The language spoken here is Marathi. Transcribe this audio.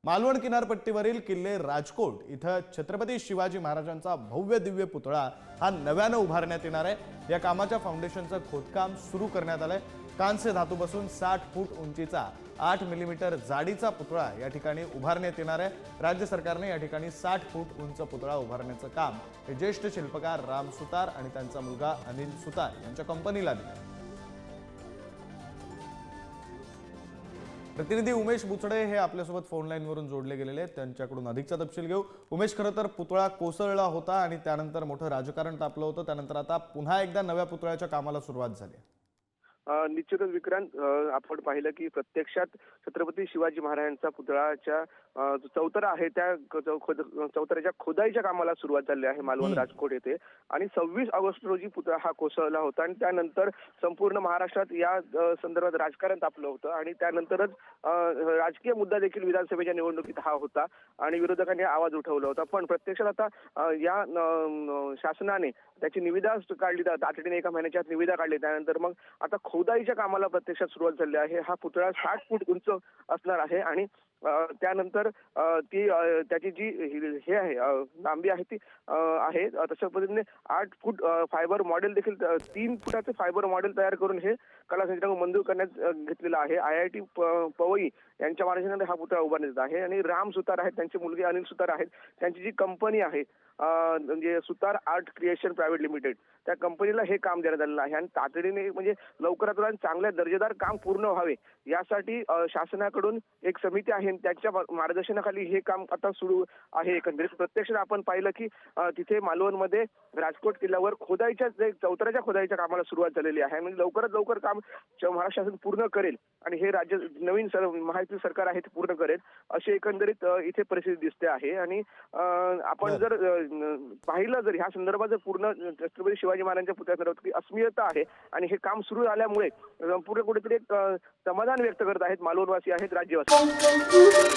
मालवण किनारपट्टीवरील किल्ले राजकोट इथं छत्रपती शिवाजी महाराजांचा भव्य दिव्य पुतळा हा नव्यानं उभारण्यात येणार आहे। या कामाच्या फाउंडेशनचं खोदकाम सुरू करण्यात आलंय। कांस्य धातूपासून 60 फूट उंचीचा 8 मिलीमीटर जाडीचा पुतळा या ठिकाणी उभारण्यात येणार आहे। राज्य सरकारने या ठिकाणी 60 फूट उंच पुतळा उभारण्याचं काम हे ज्येष्ठ शिल्पकार राम सुतार आणि त्यांचा मुलगा अनिल सुतार यांच्या कंपनीला दिलं। प्रतिनिधी उमेश बुचडे हे आपल्यासोबत फोन लाईन वरून जोडले गेलेले आहेत, त्यांच्याकडून अधिकचा तपशील घेऊ। उमेश, खरं तर पुतळा कोसळला होता आणि त्यानंतर मोठं राजकारण तापलं होतं, त्यानंतर आता पुन्हा एकदा नव्या पुतळ्याच्या कामाला सुरुवात झाली। निश्चितच विक्रांत, आपण पाहिलं की प्रत्यक्षात छत्रपती शिवाजी महाराजांचा पुतळाच्या चौतरा आहे त्या चौतऱ्याच्या खोदाईच्या कामाला सुरुवात झाली आहे मालवण राजकोट येथे। आणि 26 ऑगस्ट रोजी पुतळा हा कोसळला होता आणि त्यानंतर संपूर्ण महाराष्ट्रात या संदर्भात राजकारण तापलं होतं आणि त्यानंतरच राजकीय मुद्दा देखील विधानसभेच्या निवडणुकीत हा होता आणि विरोधकांनी आवाज उठवला होता। पण प्रत्यक्षात आता या शासनाने त्याची निविदा काढली, तातडीने 1 महिन्याच्या निविदा काढली, त्यानंतर मग आता खोदाईच्या कामाला प्रत्यक्षात सुरुवात झाली आहे। हा पुतळा 60 फूट उंच असणार आहे आणि त्यानंतर ती त्याची जी हे आहे लांबी आहे ती आहे तशा पद्धतीने 8 फूट फायबर मॉडेल देखील 3 फुटाचे फायबर मॉडेल तयार करून हे कला संचालक मंजूर करण्यात घेतलेला आहे। IIT पवई यांच्या मार्गदर्शनाने हा पुतळा उभारण्यात येत आहे आणि राम सुतार आहेत, त्यांचे मुलगे अनिल सुतार आहेत, त्यांची जी कंपनी आहे म्हणजे सुतार आर्ट क्रिएशन प्रायव्हेट लिमिटेड, त्या कंपनीला हे काम देण्यात आलेलं आहे आणि तातडीने म्हणजे लवकरात चांगल्या दर्जेदार काम पूर्ण व्हावे यासाठी शासनाकडून एक समिती आहे, त्याच्या मार्गदर्शनाखाली हे काम आता सुरू आहे। एकंदरीत प्रत्यक्षात आपण पाहिलं की तिथे मालवणमध्ये राजकोट किल्ल्यावर खोदाईच्या चौतऱ्याच्या खोदाईच्या कामाला सुरुवात झालेली आहे। म्हणजे लवकरात लवकर काम महाराष्ट्र शासन पूर्ण करेल आणि हे राज्य नवीन महायुती सरकार आहे ते पूर्ण करेल अशी एकंदरीत इथे परिस्थिती दिसते आहे। आणि आपण जर पाहिलं जर ह्या संदर्भात जर पूर्ण छत्रपती शिवाजी महाराजांच्या पुतळ्यासंदर्भात अस्मिता आहे आणि हे काम सुरू झाल्यामुळे पूर्ण कुठेतरी एक समाधान व्यक्त करत आहेत मालवणवासी आहेत, राज्यवासी।